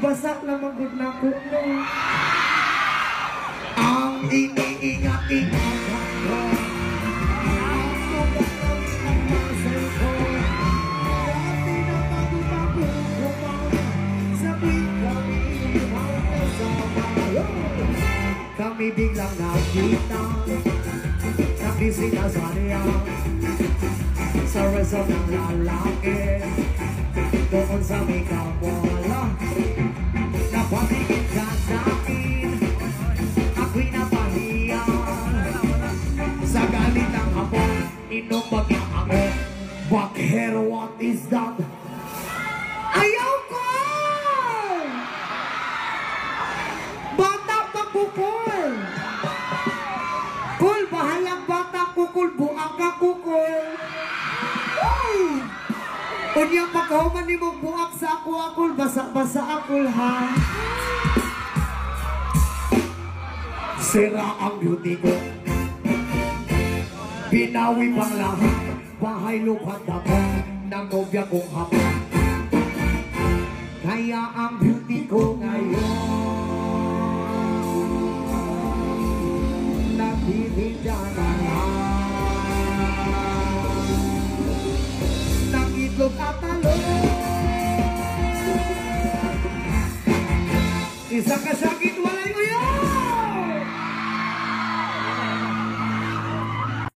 basak na magod na ko no. Ang iniingat-ingat ko, ako ba ang masal ko? Dati na bago-bago ko pa, sabay kami magkasama. Kami biglang nakita, nakisinasarya sa resort ng lalaki. Doon sa may kamola, napatingin ka sa'kin, ako'y napahiya. Sa galit ng hapon, inumbag niya ako. Bakher, what is that? Ayaw ko! Bata pa kukul! Kul, bahalang bata kukul, buang ka kukul! Uy! Kunyang pagkahuman ni mong buak sa ako, basa-basa akul ha. Sira ang beauty ko, binawi pang lahat, bahay lupat ako ng nobya kong hapon. Kaya ang beauty ko ngayon nagtitinda na lang ng itlog at talong. Isa ka sakit wala